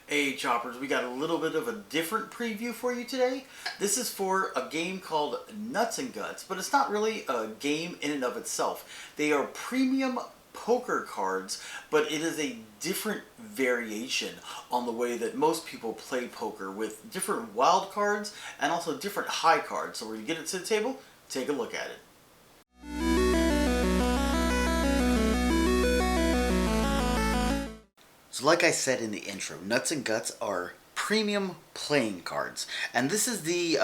Hey Choppers, we got a little bit of a different preview for you today. This is for a game called Nuts and Guts, but it's not really a game in and of itself. They are premium poker cards, but it is a different variation on the way that most people play poker with different wild cards and also different high cards. So we're going to get it to the table, take a look at it. So like I said in the intro, Nuts and Guts are premium playing cards. And this is the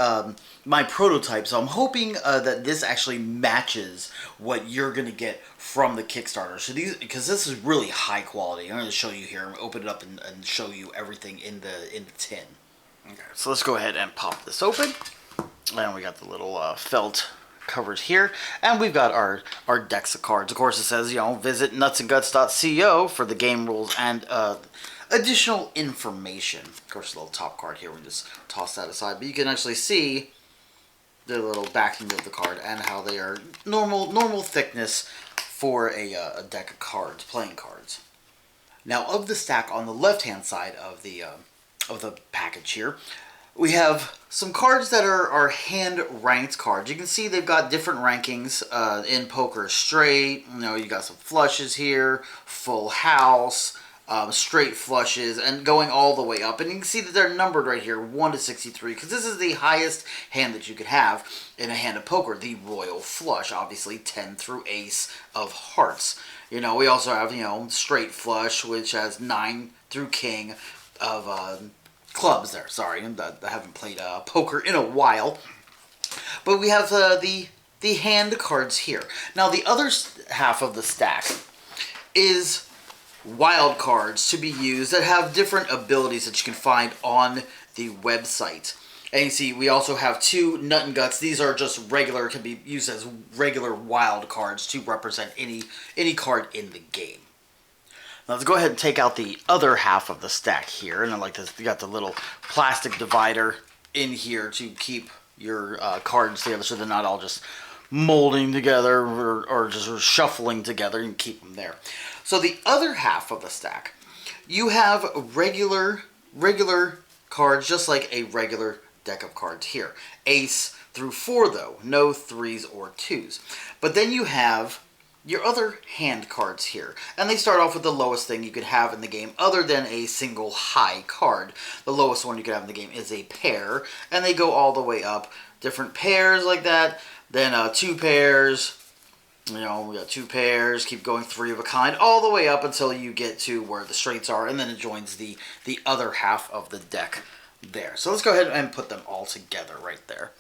my prototype, so I'm hoping that this actually matches what you're going to get from the Kickstarter. So these, because this is really high quality, I'm going to show you here. I'm going to open it up and show you everything in the tin. Okay, so let's go ahead and pop this open. And we got the little felt covers here, and we've got our decks of cards. Of course, it says, visit nutsandguts.co for the game rules and additional information. Of course, the little top card here, we just toss that aside, but you can actually see the little backing of the card and how they are normal thickness for a deck of cards, playing cards. Now, of the stack on the left-hand side of the package here, we have some cards that are hand-ranked cards. You can see they've got different rankings in poker. Straight, you got some flushes here, full house, straight flushes, and going all the way up. And you can see that they're numbered right here, 1 to 63, because this is the highest hand that you could have in a hand of poker, the royal flush. Obviously, 10 through ace of hearts. We also have, straight flush, which has 9 through king of clubs there. Sorry, I haven't played poker in a while. But we have the hand cards here. Now, the other half of the stack is wild cards to be used that have different abilities that you can find on the website. And you see, we also have 2 Nut and Guts. These are just regular, can be used as regular wild cards to represent any card in the game. Now let's go ahead and take out the other half of the stack here. And then like this, you got the little plastic divider in here to keep your cards together so they're not all just molding together or just shuffling together, and keep them there. So the other half of the stack, you have regular cards, just like a regular deck of cards here. Ace through 4 though, no 3s or 2s. But then you have your other hand cards here, and they start off with the lowest thing you could have in the game other than a single high card. The lowest one you could have in the game is a pair, and they go all the way up, different pairs like that, then 2 pairs, we got 2 pairs, keep going 3 of a kind, all the way up until you get to where the straights are, and then it joins the other half of the deck there. So let's go ahead and put them all together right there.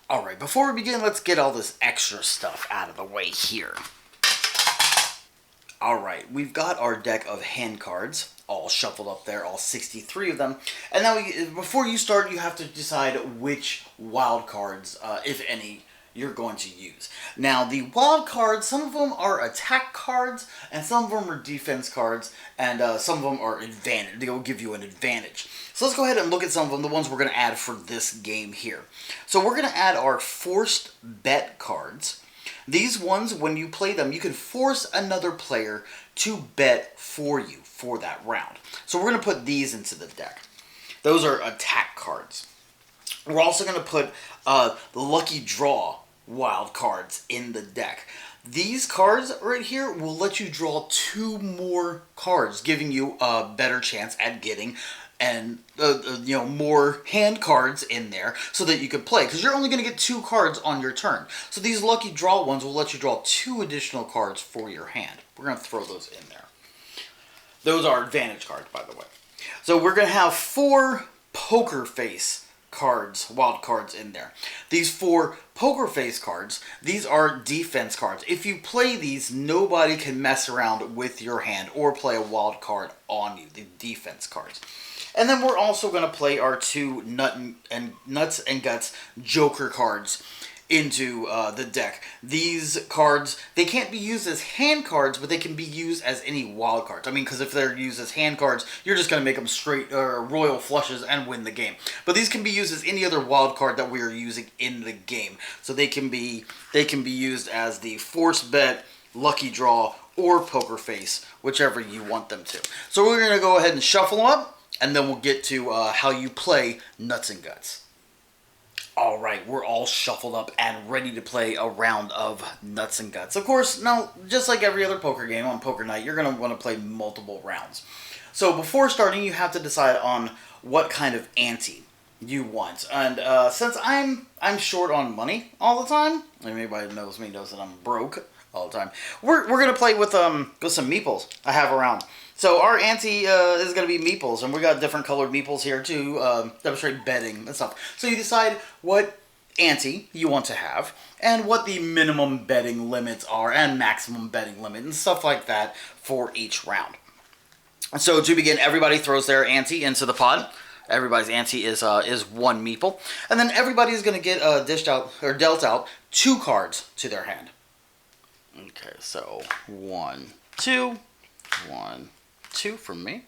Alright, before we begin, let's get all this extra stuff out of the way here. Alright, we've got our deck of hand cards all shuffled up there, all 63 of them. And now, before you start, you have to decide which wild cards, if any, you're going to use. Now, the wild cards, some of them are attack cards, and some of them are defense cards, and some of them are advantage. They'll give you an advantage. So let's go ahead and look at some of them, the ones we're going to add for this game here. So we're going to add our forced bet cards. These ones, when you play them, you can force another player to bet for you for that round. So we're going to put these into the deck. Those are attack cards. We're also going to put the lucky draw wild cards in the deck. These cards right here will let you draw 2 more cards, giving you a better chance at getting more hand cards in there so that you can play, because you're only going to get 2 cards on your turn. So these lucky draw ones will let you draw 2 additional cards for your hand. We're going to throw those in there. Those are advantage cards, by the way. So we're going to have 4 poker face cards, wild cards in there. These 4 poker face cards, these are defense cards. If you play these, nobody can mess around with your hand or play a wild card on you, the defense cards. And then we're also going to play our 2 Nuts and Guts Joker cards into the deck. These cards, they can't be used as hand cards, but they can be used as any wild cards. I mean, because if they're used as hand cards, you're just going to make them straight royal flushes and win the game. But these can be used as any other wild card that we are using in the game. So they can be used as the force bet, lucky draw, or poker face, whichever you want them to. So we're going to go ahead and shuffle them up, and then we'll get to how you play Nuts and Guts. Alright, we're all shuffled up and ready to play a round of Nuts and Guts. Of course, now, just like every other poker game on poker night, you're going to want to play multiple rounds. So before starting, you have to decide on what kind of ante you want. And since I'm short on money all the time, and anybody knows me knows that I'm broke all the time, we're gonna play with some meeples I have around. So our ante is gonna be meeples, and we got different colored meeples here to demonstrate betting and stuff. So you decide what ante you want to have and what the minimum betting limits are and maximum betting limit and stuff like that for each round. So to begin, everybody throws their ante into the pot. Everybody's ante is one meeple, and then everybody is going to get dished out or dealt out 2 cards to their hand. Okay, so 1, 2, 1, 2 for me,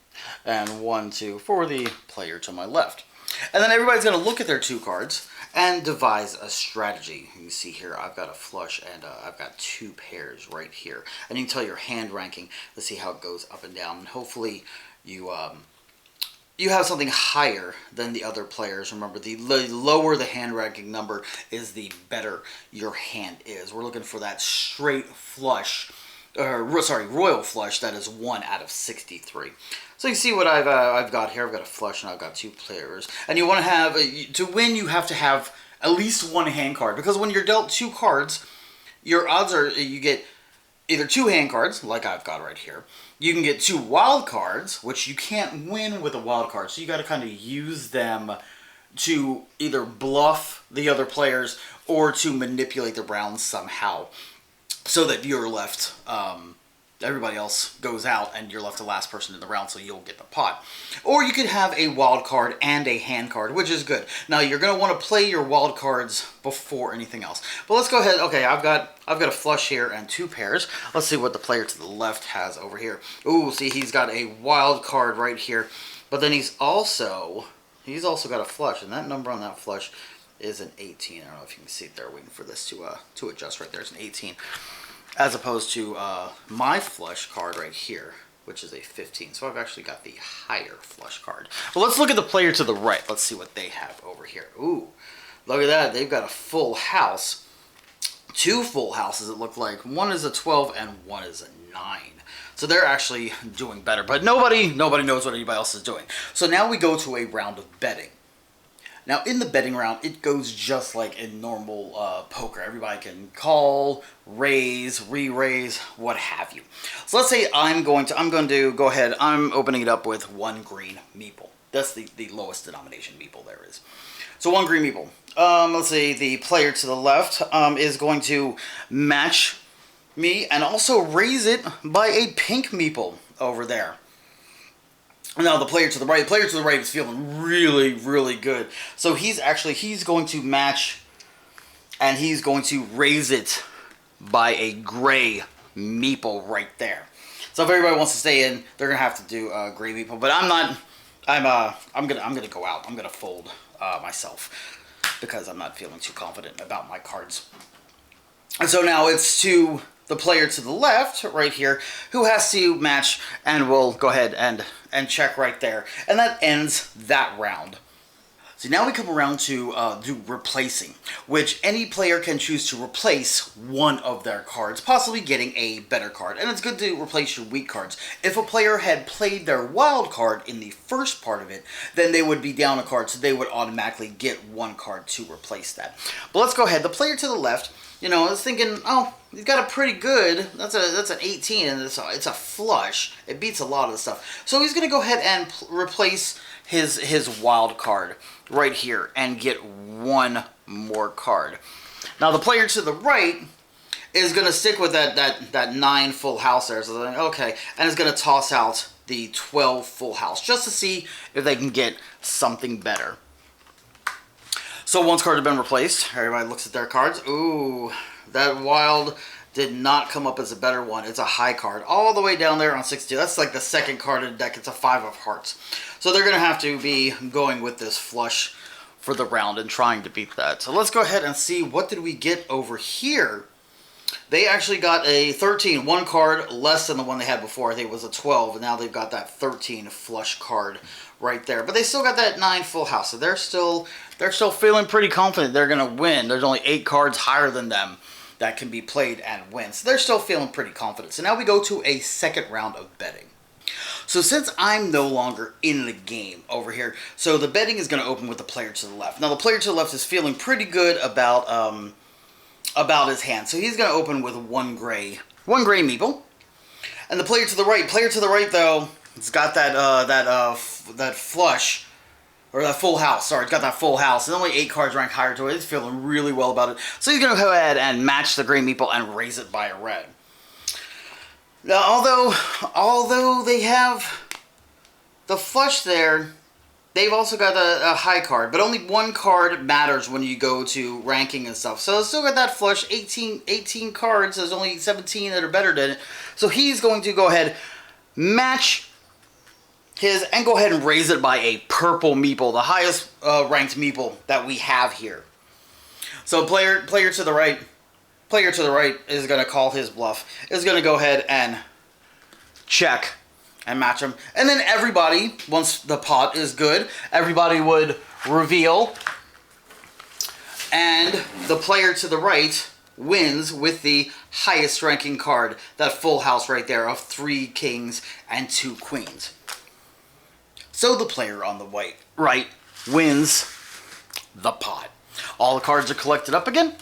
and 1, 2 for the player to my left. And then everybody's going to look at their 2 cards and devise a strategy. You can see here I've got a flush and I've got 2 pairs right here, and you can tell your hand ranking to see how it goes up and down. And hopefully you have something higher than the other players. Remember, the lower the hand ranking number is, the better your hand is. We're looking for that straight flush, royal flush that is 1 out of 63. So you see what I've got here. I've got a flush and I've got 2 players. And you want to have, to win, you have to have at least 1 hand card. Because when you're dealt 2 cards, your odds are you get either 2 hand cards, like I've got right here. You can get 2 wild cards, which you can't win with a wild card. So you got to kind of use them to either bluff the other players or to manipulate the rounds somehow, so that you're left, everybody else goes out and you're left the last person in the round, so you'll get the pot. Or you could have a wild card and a hand card, which is good. Now you're going to want to play your wild cards before anything else. But let's go ahead. Okay, I've got a flush here and 2 pairs. Let's see what the player to the left has over here. Ooh, see, he's got a wild card right here. But then he's also got a flush, and that number on that flush is an 18. I don't know if you can see it there. Waiting for this to adjust right there. It's an 18. As opposed to my flush card right here, which is a 15. So I've actually got the higher flush card. Well, let's look at the player to the right. Let's see what they have over here. Ooh, look at that. They've got a full house. 2 full houses, it looked like. 1 is a 12 and 1 is a 9. So they're actually doing better. But nobody knows what anybody else is doing. So now we go to a round of betting. Now, in the betting round, it goes just like in normal poker. Everybody can call, raise, re-raise, what have you. So let's say I'm going to go ahead. I'm opening it up with 1 green meeple. That's the lowest denomination meeple there is. So 1 green meeple. Let's see, the player to the left is going to match me and also raise it by a pink meeple over there. Now the player to the right is feeling really, really good. So he's going to match, and he's going to raise it by a gray meeple right there. So if everybody wants to stay in, they're gonna have to do a gray meeple. But I'm not. I'm gonna go out. I'm gonna fold myself because I'm not feeling too confident about my cards. And so now it's to the player to the left right here who has to match, and we'll go ahead and check right there, and that ends that round. So now we come around to do replacing, which any player can choose to replace one of their cards, possibly getting a better card. And it's good to replace your weak cards. If a player had played their wild card in the first part of it, then they would be down a card, so they would automatically get 1 card to replace that. But let's go ahead. The player to the left, is thinking, oh, he's got a pretty good, that's an 18, and it's a flush. It beats a lot of the stuff. So he's going to go ahead and replace his wild card right here and get 1 more card. Now the player to the right is going to stick with that 9 full house there. So like, okay, and is going to toss out the 12 full house just to see if they can get something better. So once card has been replaced, everybody looks at their cards. Ooh, that wild did not come up as a better one. It's a high card all the way down there on 62. That's like the second card in the deck. It's a 5 of hearts. So they're going to have to be going with this flush for the round and trying to beat that. So let's go ahead and see what did we get over here They actually got a 13, one card less than the one they had before. I think it was a 12, and now they've got that 13 flush card right there. But they still got that 9 full house, so they're still feeling pretty confident they're going to win. There's only 8 cards higher than them that can be played and win. So they're still feeling pretty confident. So now we go to a second round of betting. So since I'm no longer in the game over here, so the betting is going to open with the player to the left. Now the player to the left is feeling pretty good about his hand. So he's going to open with one gray meeple. And the player to the right though, it's got that flush, or that full house. Sorry, it's got that full house. And only 8 cards rank higher to it. He's feeling really well about it. So he's going to go ahead and match the gray meeple and raise it by a red. Now, although they have the flush there, they've also got a high card, but only 1 card matters when you go to ranking and stuff. So it's still got that flush, 18 cards, there's only 17 that are better than it. So he's going to go ahead, match his, and go ahead and raise it by a purple meeple, the highest ranked meeple that we have here. So player to the right is going to call his bluff, is going to go ahead and check and match him. And then everybody, once the pot is good, everybody would reveal. And the player to the right wins with the highest ranking card, that full house right there of 3 kings and 2 queens. So the player on the right wins the pot. All the cards are collected up again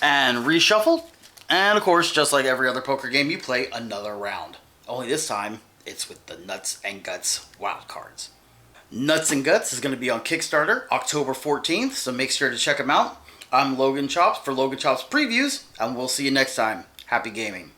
and reshuffled, and of course, just like every other poker game, you play another round. Only this time, it's with the Nuts and Guts wild cards. Nuts and Guts is going to be on Kickstarter October 14th, so make sure to check them out. I'm Logan Chops for Logan Chops Previews, and we'll see you next time. Happy gaming.